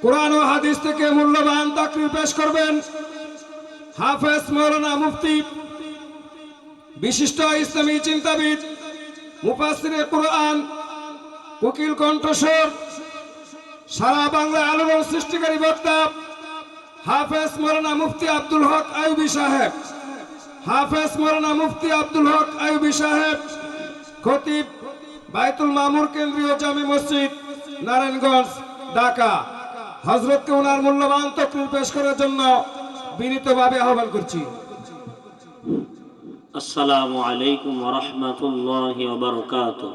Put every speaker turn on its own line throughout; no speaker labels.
কোরআন ও হাদিস থেকে মূল্যবান তাকরীর পেশ করবেন হাফেজ মাওলানা মুফতি, বিশিষ্ট ইসলামী চিন্তাবিদ, মুফাসসিরে কোরআন, কোকিল কণ্ঠস্বর, সারা বাংলা আলোড়ন সৃষ্টিকারী বক্তা হাফেজ মাওলানা মুফতি আব্দুল হক আইয়ুবী সাহেব। হাফেজ মাওলানা মুফতি আব্দুল হক আইয়ুবী সাহেব, খতিব, বাইতুল মামুর কেন্দ্রীয় জামে মসজিদ, নারায়ণগঞ্জ, ঢাকা। হযরতকে ওনার মূল্যবান তাকরীর পেশ করার জন্য বিনীতভাবে আহ্বান করছি।
আসসালামু আলাইকুম ওয়া রাহমাতুল্লাহি ওয়া বারাকাতুহু।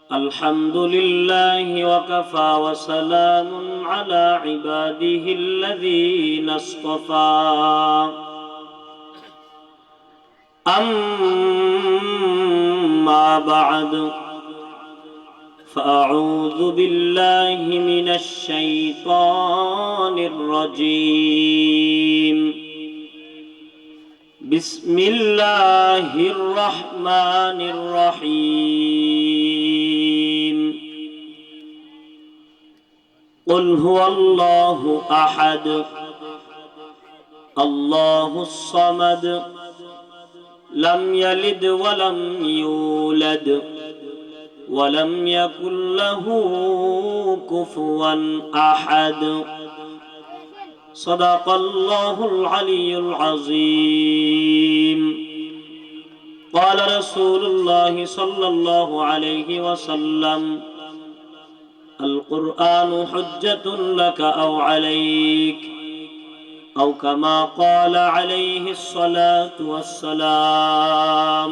আলহামদুলিল্লাহি ওয়া কাফা ওয়া সালামুন আলা ইবাদিহিল্লাযীনা ইসতাফা। আম্মা বা'দ, فأعوذ بالله من الشيطان الرجيم. بسم الله الرحمن الرحيم. قل هو الله أحد الله الصمد لم يلد ولم يولد ولم يكن له كفوا أحد. صدق الله العلي العظيم. قال رسول الله صلى الله عليه وسلم: القرآن حجة لك أو عليك، أو كما قال عليه الصلاة والسلام.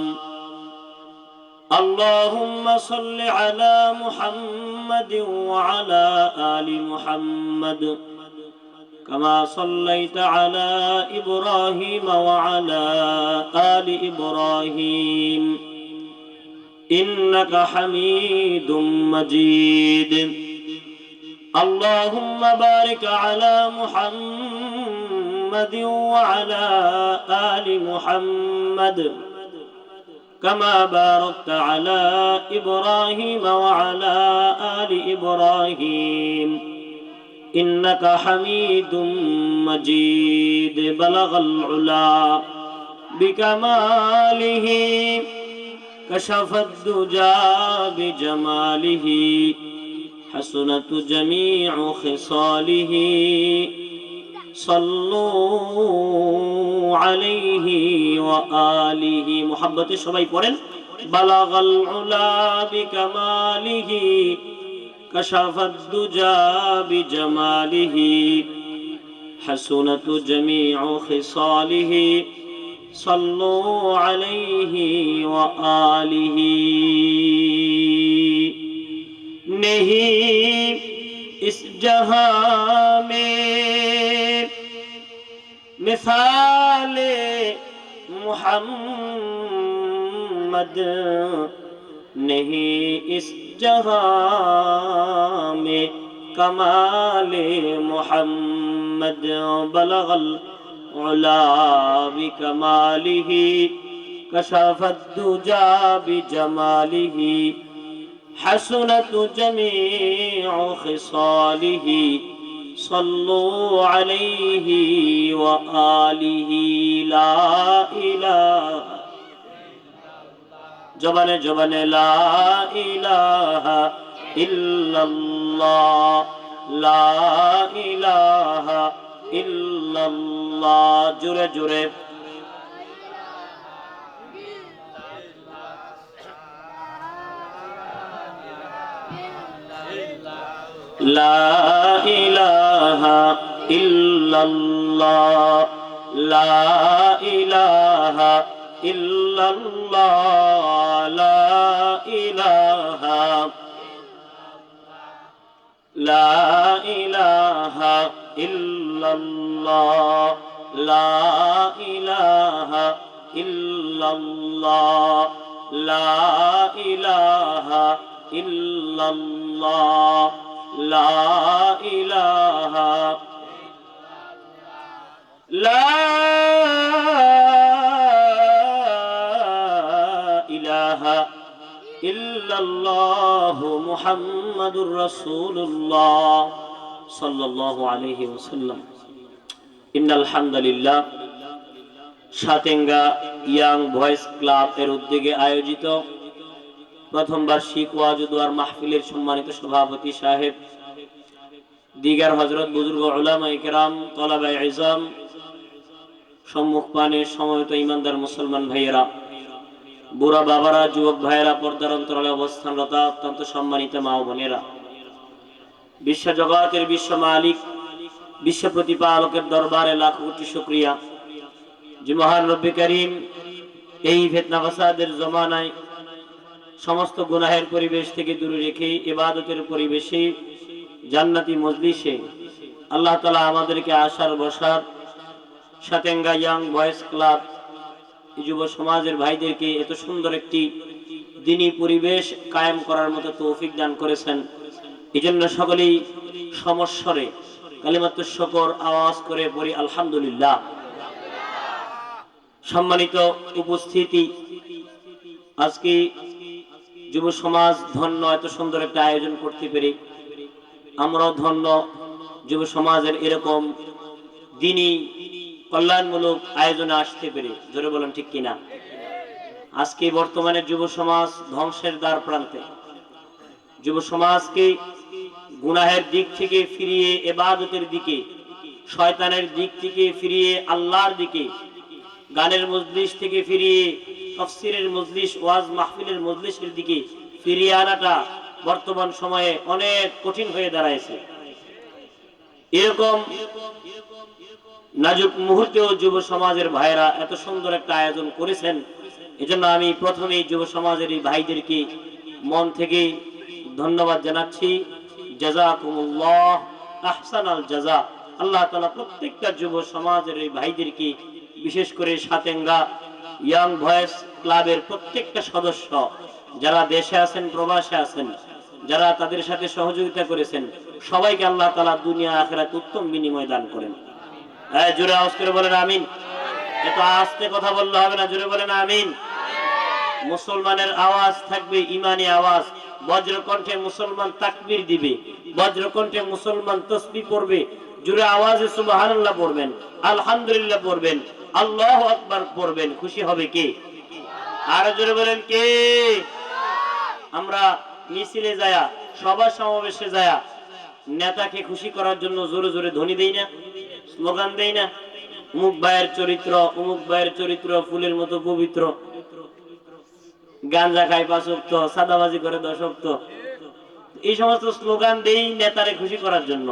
اللهم صل على محمد وعلى آل محمد كما صليت على إبراهيم وعلى آل إبراهيم إنك حميد مجيد. اللهم بارك على محمد وعلى آل محمد كما باركت على إبراهيم وعلى آل إبراهيم إنك حميد مجيد. بلغ العلا بكماله، كشف الدجى بجماله، حسنت جميع خصاله. صلوا عليه وآله. محبت সবাই পড়েন। بلغ العلا بكماله، كشف الدجى بجماله، حسنت جميع خصاله. صلوا عليه وآله. नहीं इस जहां में मिसाले मुहम्मद, नहीं इस जहां में कमाले मुहम्मद. बलगल उला बिकमालिही, कशफत दुजा बिजमालिही, हसनत जमीउ खिसालिही. صلوا عليه وآله. لا إله জবানে জবানে লা ইলাহা ইল্লাল্লাহ, লা ইলাহা ইল্লাল্লাহ. জোরে জোরে লা ইলাহা ইল্লাল্লাহ, লা ইলাহা ইল্লাল্লাহ, লা ইলাহা, লা ইলাহা ইল্লাল্লাহ, লা ইলাহা ইল্লাল্লাহ, লা ইলাহা ইল্লাল্লাহ, লা ইলাহা, লা ইলাহা ইলাহা ইল্লাল্লাহু মুহাম্মাদুর রাসূলুল্লাহ সাল্লাল্লাহু আলাইহি ওয়াসাল্লাম। ইন্নাল হামদুলিল্লাহ সাতেঙ্গা ইয়াং ভয়েস ক্লাব এর উদ্যোগে আয়োজিত প্রথম বার্ষিক ওয়াজ ও দোয়ার মাহফিলের সম্মানিত সভাপতি সাহেব, দিগার হযরত বুজুর্গ উলামায়ে কেরাম, তলাবায়ে ইলম, সম্মুখ পানে সমবেত ইমানদার মুসলমান ভাইয়েরা, বুড়া বাবারা, যুবক ভাইয়েরা, পর্দার অন্তরালে অবস্থানরত অত্যন্ত সম্মানিত মা ও বোনেরা, বিশ্ব জগতের বিশ্ব মালিক, বিশ্ব প্রতিপালকের দরবারে লাখ কোটি শুকরিয়া যে মহান রব্বে করিম এই ফিতনা ফাসাদের জমানায় সমস্ত গুনাহের পরিবেশ থেকে দূরে রেখে ইবাদতের পরিবেশে জান্নাতি মজলিসে আল্লাহ তাআলা আমাদেরকে আসার বসার সাতেঙ্গা ইয়াং ভয়েস ক্লাব যুব সমাজের ভাইদেরকে এত সুন্দর একটি দ্বীনি পরিবেশ কায়েম করার মতো তৌফিক দান করেছেন। এজন্য সকলেই সমস্বরে কালিমাতুশ শুকর আওয়াজ করে পড়ি আলহামদুলিল্লাহ। সম্মানিত উপস্থিতি, আজকে যুব সমাজ ধন্য এত সুন্দর একটা আয়োজন করতে পেরে। আমরাও ধন্য যুব সমাজের এরকম দ্বীনি কল্যাণমূলক আয়োজনে আসতে পেরে। জোরে বলেন ঠিক কিনা? আজকে বর্তমানে যুব সমাজ ধ্বংসের দ্বার প্রান্তে। যুব সমাজকে গুনাহের দিক থেকে ফিরিয়ে ইবাদতের দিকে, শয়তানের দিক থেকে ফিরিয়ে আল্লাহর দিকে, গানের মজলিস থেকে ফিরিয়ে তাফসীরের মজলিস, ওয়াজ মাহফিলের মজলিসের দিকে ফিরিয়ে আনাটা বর্তমান সময়ে অনেক কঠিন হয়ে দাঁড়াইছে। এরকম নাজুক মুহূর্তেও যুব সমাজের ভাইরা এত সুন্দর একটা আয়োজন করেছেন। এজন্য আমি প্রথমেই যুব সমাজের এই ভাইদেরকে মন থেকে ধন্যবাদ জানাচ্ছি। জাযাকুমুল্লাহ আহসানাল জাযা। আল্লাহ তাআলা প্রত্যেকটা যুব সমাজের এই ভাইদেরকে, বিশেষ করে সাতেঙ্গা ইয়াং ভয়েস ক্লাবের প্রত্যেকটা সদস্য যারা দেশে আছেন, প্রবাসে আছেন, যারা তাদের সাথে সহযোগিতা করেছেন, সবাইকে আল্লাহ তাআলা দুনিয়া আখিরাতে উত্তম বিনিময় দান করেন। জোরে আওয়াজ করে বলেন আমিন। এত আস্তে কথা বললে হবে না, জোরে বলেন আমিন। মুসলমানের আওয়াজ থাকবে ঈমানি আওয়াজ। বজ্রকণ্ঠে মুসলমান তাকবীর দিবে, বজ্রকণ্ঠে মুসলমান তাসবিহ পড়বে, জোরে আওয়াজে সুবহানাল্লাহ পড়বেন, আলহামদুলিল্লাহ পড়বেন, আল্লাহু আকবার পড়বেন। খুশি হবে কে? আর জোরে বলেন কে? আমরা মিছিলে যায়া, সভা সমাবেশে যায়া নেতাকে খুশি করার জন্য জোরে জোরে ধ্বনি দেই না, স্লোগান দেই না, অমুক ভাইয়ের চরিত্র, অমুক ভাইয়ের চরিত্র ফুলের মতো পবিত্র, গাঁজা খায় 5 ওয়াক্ত, সাদাবাজি করে 10 ওয়াক্ত, এই সমস্ত স্লোগান দেই নেতারে খুশি করার জন্য।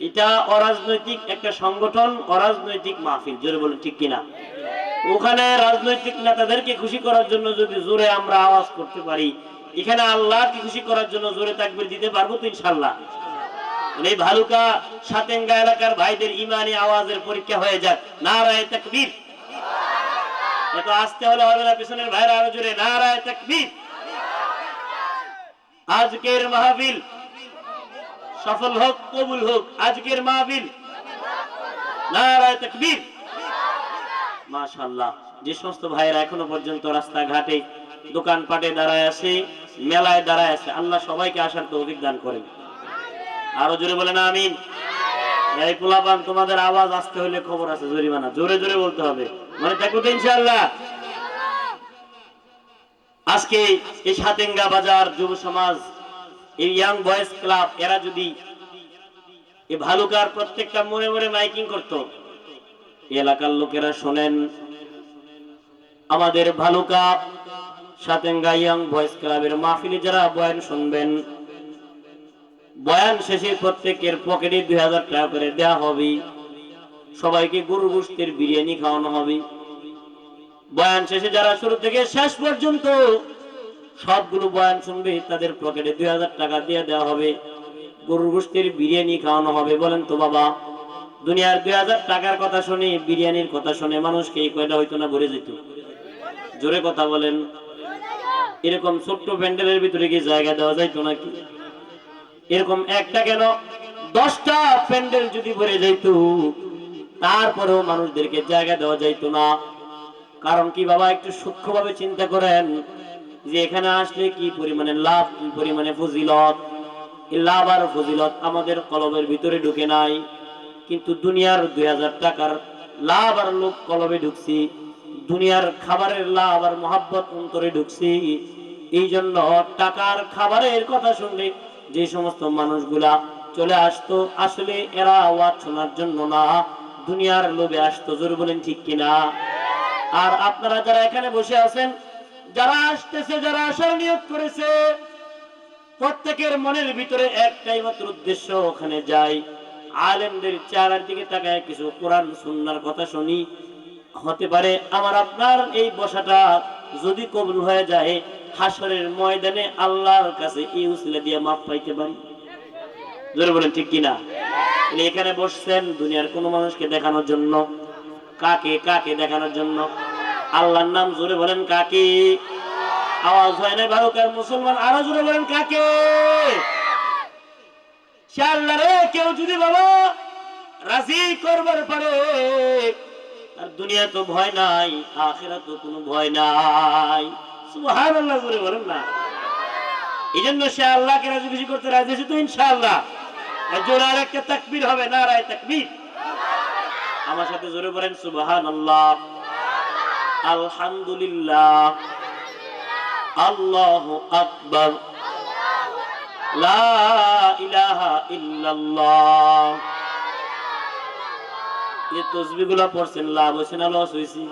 এটা অরাজনৈতিক একটা সংগঠন, অরাজনৈতিক মাহফিল। জোরে বলেন ঠিক কিনা? ওখানে রাজনৈতিক নেতাদেরকে খুশি করার জন্য যদি জোরে আমরা আওয়াজ করতে পারি, এখানে আল্লাহকে খুশি করার জন্য জোরে তাকবীর দিতে পারবো তো ইনশাআল্লাহ। এই ভালুকা সাতেঙ্গা এলাকার ভাইদের ঈমানি আওয়াজের পরীক্ষা হয়ে যাক। নারায়ে তাকবীর। এত আস্তে হলে হবে না, পিছনের ভাইরা আরো জোরে নারায়ে তাকবীর। আজকের মাহফিল সফল হোক, কবুল হোক। আজকের মাহফিল নারায়ে তাকবীর। মাশাআল্লাহ। যে সমস্ত ভাইরা এখনো পর্যন্ত রাস্তাঘাটে, দোকানপাটে দাঁড়ায় আছে, মেলায় দাঁড়ায় আছে, আল্লাহ সবাইকে আসার তৌফিক দান করেন। আরো জোরে বলেন আমিন। এই পোলাপান, তোমাদের আওয়াজ আসতে হলে খবর আছে, জরিমানা। জোরে জোরে বলতে হবে, মনে থাকবে তো ইনশাআল্লাহ। আজকে এই সাতেঙ্গা বাজার যুব সমাজ, এই ইয়াং বয়েজ ক্লাব, এরা যদি এই ভালুকার প্রত্যেকটা মোড়ে মোড়ে মাইকিং করতো, এলাকার লোকেরা শোনেন, আমাদের ভালুকা সাতেঙ্গা ইয়াং বয়েজ ক্লাবের মাহফিলে যারা বয়ান শুনবেন, বয়ান শেষে প্রত্যেকের পকেটে 2000 টাকা করে দেওয়া হবে। সবাইকে গরুর গোশতের বিরিয়ানি খাওয়ানো হবে। বয়ান শেষে যারা শুরু থেকে শেষ পর্যন্ত সবগুলো বয়ান শুনবে, তাদের পকেটে 2000 টাকা দিয়ে দেওয়া হবে, গরুর গোশতের বিরিয়ানি খাওয়ানো হবে। বলেন তো বাবা, দুনিয়ার 2000 টাকার কথা শুনে, বিরিয়ানির কথা শুনে মানুষকে এই কয়টা হইতো না ভরে যেত? জোরে কথা বলেন। এরকম ছোট্ট প্যান্ডেলের ভিতরে কি জায়গা দেওয়া যাইতো নাকি? এরকম একটা কেন 10টা প্যান্ডেল যদি ভরে যাইতো, তারপরেও মানুষদেরকে জায়গা দেওয়া যাইতো না। কারণ কি বাবা, একটু সূক্ষ্মভাবে চিন্তা করেন। যে এখানে আসলে কি পরিমাণে লাভ, কি পরিমাণে ফজিলত। এই লাভ আর ফজিলত আমাদের কলবের ভিতরে ঢুকে নাই, কিন্তু দুনিয়ার 2000 টাকার লাভ আর লোক কলবে ঢুকছি, দুনিয়ার খাবারের লাভ আর মহাব্বত অন্তরে ঢুকছি। এই জন্য টাকার খাবারের কথা শুনলে যে সমস্ত মানুষগুলা চলে আসতো, আসলে এরা ওয়াজ শোনার জন্য না, দুনিয়ার লোভে আসতো। জোর বলেন ঠিক কিনা? আর আপনারা যারা এখানে বসে আছেন, যারা আসতেছে, যারা আসার নিয়ত করেছে, প্রত্যেকের মনের ভিতরে একটাই মাত্র উদ্দেশ্য, ওখানে যাই, আলেমদের চেহারার দিকে তাকায় কিছু কোরআন সুন্নাহর কথা শুনি। হতে পারে আমার আপনার এই বসাটা যদি কবুল হয়ে যায়, হাসরের ময়দানে আল্লাহর কাছে এই উসিলা দিয়ে মাফ পাইতে পারি। জোরে বলেন ঠিক কিনা? এখানে বসছেন দুনিয়ার কোন মানুষকে দেখানোর জন্য? কাকে কাকে দেখানোর জন্য? আল্লাহর নাম জোরে বলেন কাকে? আওয়াজ হয় না ভারতের মুসলমান, আরো জোরে বলেন কাকে? সে আল্লাহ রে। কেউ যদি বাবা রাজি করবার পারে, আর দুনিয়া তো ভয় নাই, আখিরাত তো কোনো ভয় নাই। সুবহানাল্লাহ, জোরে বলেন না। এই জন্য সে আল্লাহকে রাজি খুশি করতে রাজি আছে তো ইনশাআল্লাহ। জোরে আর একটা তাকবীর হবে, নারায়ে তাকবীর। আমার সাথে জোরে বলেন সুবহানাল্লাহ, আলহামদুলিল্লাহ, আল্লাহু আকবার, লা ইলাহা ইল্লাল্লাহ। এই তাসবিহগুলো পড়ছেন, লাভ হইছে না লস হইছে?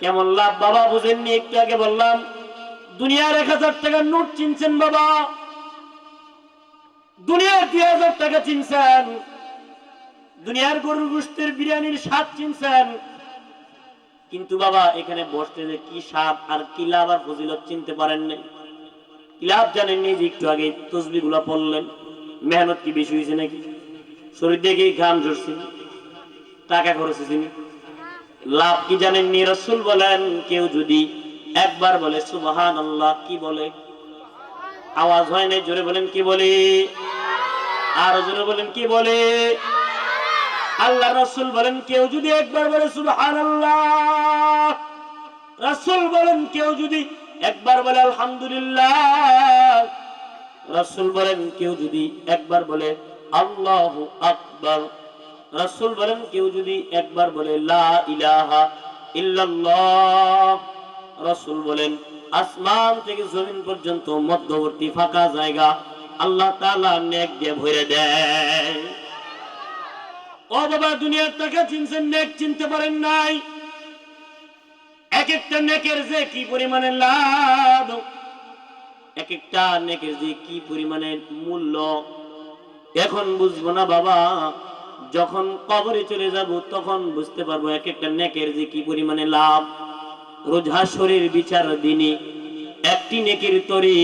কেমন লাভ বাবা বুঝেননি? একটু আগে বললাম দুনিয়ার 1000 টাকার নোট চিনছেন বাবা, দুনিয়ার 2000 টাকা চিনছেন, দুনিয়ার গরুর গোশতের বিরিয়ানির স্বাদ চিনছেন, কিন্তু বাবা এখানে বসতে যে কি স্বাদ আর কি লাভ আর ফজিলত চিনতে পারেন নাই। কি লাভ জানেননি? যে একটু আগে তাসবিহগুলো পড়লেন, মেহনত কি বেশি হয়েছে নাকি? শরীর দেখে ঘাম ঝরছে, টাকা খরচ হয়েছে। লাভ কি জানেননি? রাসূল বলেন কেউ যদি একবার বলে সুবহানাল্লাহ, কি বলে? আওয়াজ হয় না, জোরে বলেন কি বলে? আর জোরে বলেন কি বলে? আল্লাহ রাসূল বলেন কেউ যদি একবার বলে সুবহানাল্লাহ, রাসূল বলেন কেউ যদি একবার বলে আলহামদুলিল্লাহ, রাসূল বলেন কেউ যদি একবার বলে আল্লাহু আকবার, রাসূল বলেন কেউ যদি একবার বলে লা ইলাহা ইল্লাল্লাহ, রাসূল বলেন আসমান থেকে জমিন পর্যন্ত মধ্যবর্তী ফাঁকা জায়গা আল্লাহ তাআলা নেক দিয়ে ভরে দেয়। ও বাবা, দুনিয়ার টাকা চিনছেন, নেক চিনতে পারেন নাই। এক একটা নেকের যে কি পরিমাণে লাভ, এক একটা নেকের যে কি পরিমাণে মূল্য, এখন বুঝবো না বাবা। যখন কবরে চলে যাব তখন বুঝতে পারবো এক একটা নেকের যে কি পরিমাণে লাভ। রোজ হাসরের বিচার দিনে একটি নেকের তরি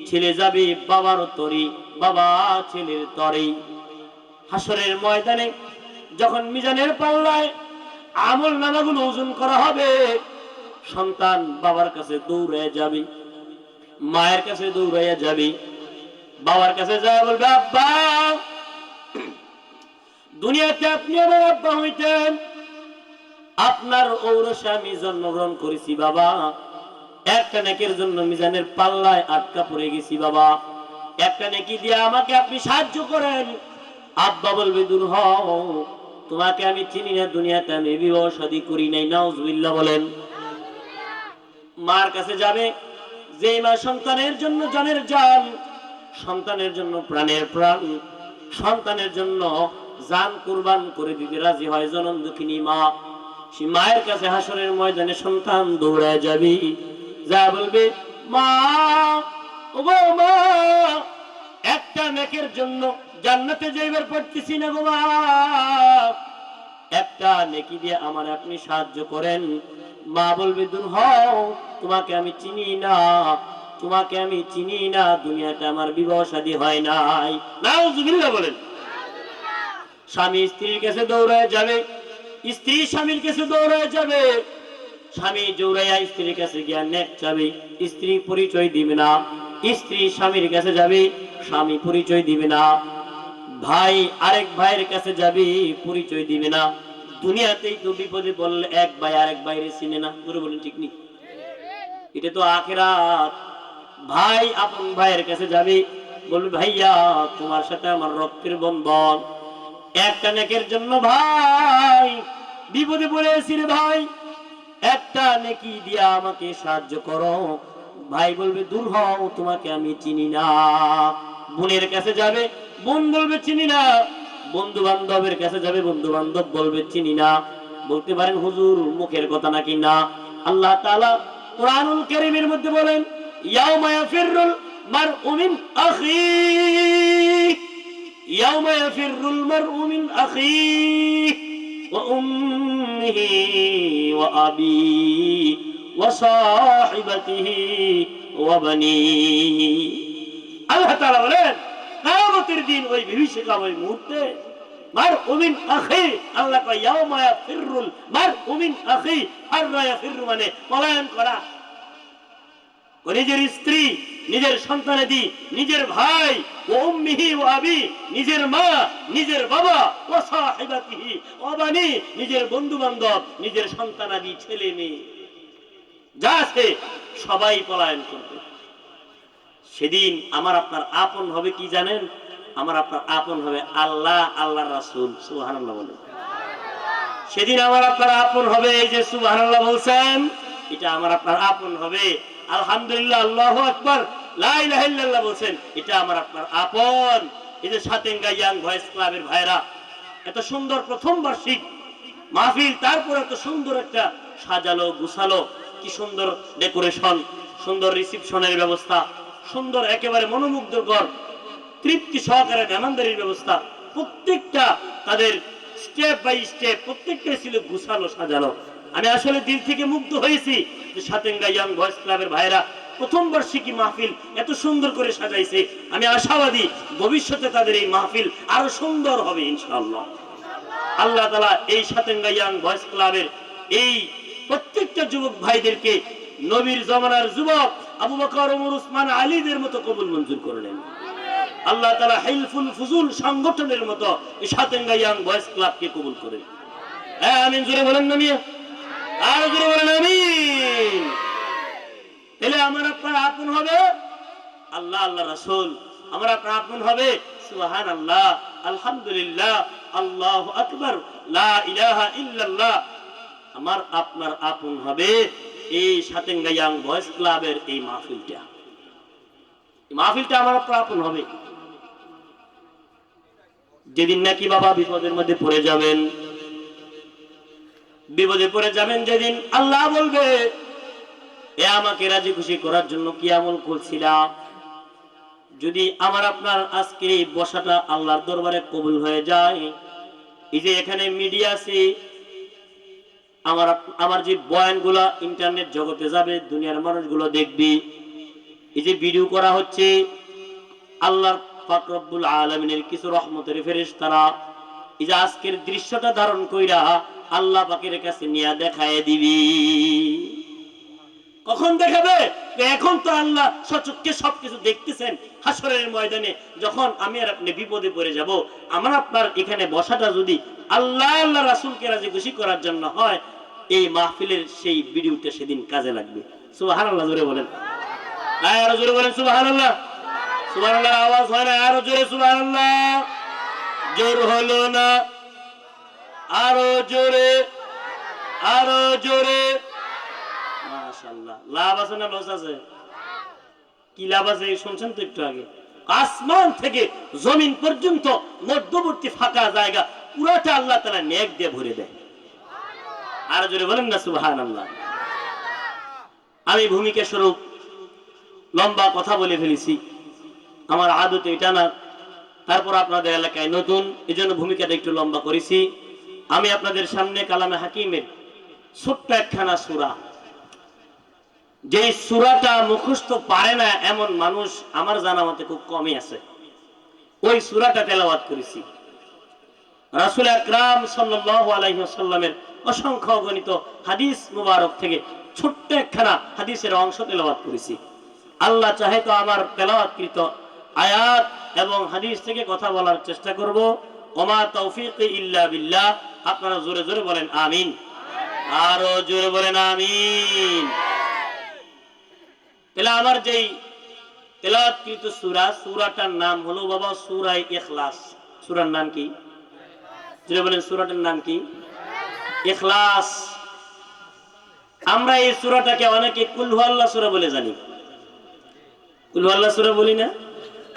ছেলে যাবে বাবার তরি, বাবা ছেলের তরি। হাসরের ময়দানে যখন মিজানের পাল্লায় আমল নামাগুলো ওজন করা হবে, সন্তান বাবার কাছে দৌড়ে যাবে, মায়ের কাছে দৌড়াইয়া যাবে, বাবার কাছে যায় বলবে আব্বা, দুনিয়াতে আপনি আমার আব্বা হইতেন, আপনার ঔরসে আমি জন্মগ্রহণ করেছি বাবা, একটা নেকের জন্য মিজানের পাল্লায় আটকা পড়ে গেছি বাবা, একটা নেকি দিয়ে আমাকে আপনি সাহায্য করেন। আব্বা বলবে দূর হও, তোমাকে আমি চিনি না, দুনিয়াতে আমি বিবাহ শাদী করি নাই। নাউজুবিল্লাহ বলেন। মার কাছে যাবে, যে মা সন্তানের জন্য জানের জান, সন্তানের জন্য প্রাণের প্রাণ, সন্তানের জন্য জান কুরবান করে দিতে রাজি হয় জনম দুঃখিনী মা, সে মায়ের কাছে হাসরের ময়দানে সন্তান দৌড়ায় যাবে, যা বলবে মা, ওগো মা, একটা নেকের জন্য জান্নাতে যাইবার পারতেছি না গো মা, একটা নেকি দিয়ে আমার আপনি সাহায্য করেন। মা বলবে দূর হও, তোমাকে আমি চিনি না, তোমাকে আমি চিনি না, দুনিয়াতে আমার বিবাহ শাদী হয় নাই। নাউজুবিল্লাহ বলেন। স্বামী স্ত্রীর কাছে দৌড়ায় যাবে, স্ত্রী স্বামীর কাছে দৌড়ায় যাবে, স্বামী দৌড়াইয়া স্ত্রীর কাছে গিয়া নেক চাবে, স্ত্রী পরিচয় দিবে না, স্ত্রী স্বামীর কাছে যাবে, স্বামী পরিচয় দিবে না, ভাই আরেক ভাইয়ের কাছে যাবে, পরিচয় দিবে না। দুনিয়াতেই তো বিপদে পড়লে এক ভাই আরেক ভাইয়ের চিনে না, পুরো বলেন ঠিক নেই? এটা তো আখিরাত। ভাই আপন ভাইয়ের কাছে যাবে, বলবে ভাইয়া তোমার সাথে আমার রক্তের বন্ধন, একটা নেকের জন্য ভাই বিপদে পড়েছি রে ভাই, একটা নেকি দিয়া আমাকে সাহায্য করো। ভাই বলবে দূর হও, তোমাকে আমি চিনি না। বোনের কাছে যাবে, বোন বলবে চিনি না। বন্ধু বান্ধবের কাছে যাবে, বন্ধু বান্ধব বলবে চিনি না। বলতে পারেন হুজুর মুখের কথা নাকি না। আল্লাহ তাআলা কুরআনুল কারীমের মধ্যে বলেন, ইয়াউমা ইয়াফিরুল মারউ মিন আখিহি, ইয়াউমা ইয়াফিরুল মারউ মিন আখিহি ওয়া উম্মিহি ওয়া আবিহি ওয়া সাহিবাতিহি ওয়া বানিহি। আল্লাহ তাআলা বলেন কিয়ামতের দিন ওই বিভীষিকা ওই মুহূর্তে মারউ মিন আখি, আল্লাহ কয় ইয়াউমা ইয়াফিরুল মারউ মিন আখি, আর ইয়াফিরু মানে পলায়ন করা। নিজের স্ত্রী, নিজের সন্তানাদি, নিজের ভাই, ও উম্মিহি ও আবি, নিজের মা, নিজের বাবা, ও সাহিবাতিহি ও বানি, নিজের বন্ধু বান্ধব, নিজের সন্তানাদি, ছেলে মেয়ে যা আছে সবাই পলায়ন করবে। সেদিন আমার আপনার আপন হবে কি জানেন? আমার আপনার আপন হবে আল্লাহ, আল্লাহর রাসূল। সুবহানাল্লাহ বলেন। সেদিন আমার আপনার আপন হবে, এই যে সুবহানাল্লাহ বলছেন, এটা আমার আপনার আপন হবে। আলহামদুলিল্লাহ, আল্লাহু আকবার, লা ইলাহা ইল্লাল্লাহ বলছেন, এটা আমার আপনার আপন। এই যে সাতেঙ্গা ইয়াং ভয়েস ক্লাবের ভাইরা, এত সুন্দর প্রথম বার্ষিক মাহফিল, তারপর এত সুন্দর একটা সাজালো গুছালো, কি সুন্দর ডেকোরেশন, সুন্দর রিসিপশনের ব্যবস্থা, সুন্দর একেবারে মনোমুগ্ধকর তৃপ্তি সহকারে মেহমানদারির ব্যবস্থা, প্রত্যেকটা তাদের স্টেপ বাই স্টেপ প্রত্যেকটা ছিল গুছালো সাজানো। আমি আসলে দিল থেকে মুগ্ধ হয়েছি যে সাতেঙ্গা ইয়াং ভয়েস ক্লাবের ভাইরা প্রথম বার্ষিকী মাহফিল এত সুন্দর করে সাজাইছে। আমি আশাবাদী ভবিষ্যতে তাদের এই মাহফিল আরো সুন্দর হবে ইনশাআল্লাহ। আল্লাহ তাআলা এই সাতেঙ্গা ইয়াং ভয়েস ক্লাবের এই প্রত্যেকটা যুবক ভাইদেরকে নবীর জমানার যুবক আবু বকর, ওমর, উসমান, আলীদের মতো কবুল মঞ্জুর করলেন। আল্লাহ তাআলা হিলফুল ফুজুল সংগঠনের মতো এই সাতেঙ্গা ইয়াং ভয়েস ক্লাবকে কবুল করেন। হ্যাঁ আমিন, জোরে বলেন না মিয়া, আর জোরে বলেন আমিন। তাহলে আমার আপনার আপন হবে আল্লাহ, আল্লাহ রাসূল। আমার আপনার আপন হবে সুবহানাল্লাহ, আলহামদুলিল্লাহ, আল্লাহু আকবার, লা ইলাহা ইল্লাল্লাহ। আমার আপনার আপন হবে এই সাতেঙ্গা ইয়াং ভয়েস ক্লাবের এই মাহফিলটা। এই মাহফিলটা আমার আপনার আপন হবে। যেদিন নাকি বাবা বিপদের মধ্যে পড়ে যাবেন, বিপদে পড়ে যাবেন যেদিন, আল্লাহ বলবে এ আমাকে রাজি খুশি করার জন্য কি আমল করছিলা? যদি আমার আপনার আজকের এই বসাটা আল্লাহর দরবারে কবুল হয়ে যায়, এই যে এখানে মিডিয়া আছে, আমার যে বয়ানগুলা ইন্টারনেট জগতে যাবে, দুনিয়ার মানুষগুলো দেখবি, এই যে ভিডিও করা হচ্ছে, আল্লাহর পাক রব্বুল আলামিনের কিছু রহমতের ফেরেশতারা এই যে আজকের দৃশ্যটা ধারণ কইরা আল্লাহ পাকের কাছে নিয়ে দেখায় দিবি। কখন দেখাবে? এখন তো আল্লাহ সচক্ষে সবকিছু দেখতেছেন। হাসরের ময়দানে যখন আমি আর আপনি বিপদে পড়ে যাব, আমার আপনার এখানে বসাটা যদি আল্লাহ, আল্লাহ রাসূলকে রাজি খুশি করার জন্য হয়, এই মাহফিলের সেই ভিডিওটা সেদিন কাজে লাগবে। সুবহানাল্লাহ, জোরে বলেন, আরো জোরে বলেন সুবহানাল্লাহ। সুবহানাল্লাহ আওয়াজ হয় না, আরো জোরে সুবহানাল্লাহ। জোর হলো না, আরো জোরে, আরো জোরে। মাশাআল্লাহ। লাভ আছে না লস আছে? কি লাভ আছে শুনছেন তো একটু আগে। আসমান থেকে জমিন পর্যন্ত মধ্যবর্তী ফাঁকা জায়গা পুরোটা আল্লাহ তাআলা নেক দিয়ে ভরে দেয়। আরো জোরে বলেন না সুবহানাল্লাহ। আমি ভূমিকা স্বরূপ লম্বা কথা বলে ফেলেছি, আমার আদতে এটা না। তারপর আপনাদের এলাকায় নতুন, এজন্য ভূমিকাটা একটু লম্বা করেছি। আমি আপনাদের সামনে কালামে হাকিমের ছোট্ট একখানা সূরা, যে সূরাটা মুখস্থ পারে না এমন মানুষ আমার জানা মতে খুব কমই আছে, ওই সূরাটা তেলাওয়াত করেছি। রাসূল আকরাম সাল্লাল্লাহু আলাইহি ওয়াসাল্লামের অসংখ্য অগণিত হাদিস মুবারক থেকে ছোট্ট একখানা হাদিসের অংশ তেলাওয়াত করেছি। আল্লাহ চাহে তো আমার তেলাওয়াতকৃত আয়াত এবং হাদিস থেকে কথা বলার চেষ্টা করব। ওমা তৌফিকি ইল্লা বিল্লাহ। আপনারা জোরে জোরে বলেন আমিন, আরো জোরে বলেন আমিন। তাহলে আমার যেই তেলাওয়াতকৃত সূরাটার নাম হলো বাবা সূরা ইখলাস। সূরার নাম কি? যদি বলেন সূরাটার নাম কি? ইখলাস। আমরা এই সূরাটাকে অনেকে কুল হুয়াল্লাহ সূরা বলে জানি। কুল হুয়াল্লাহ সূরা বলি না?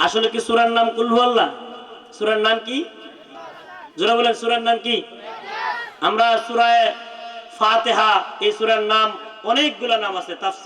আসলে কি সূরার নাম কুল হুয়াল্লাহ? সূরার নাম কি? যারা বলেন সূরার নাম কি? আমরা সূরা ফাতিহা, এই সূরার নাম অনেকগুলো নাম আছে। তাফসীর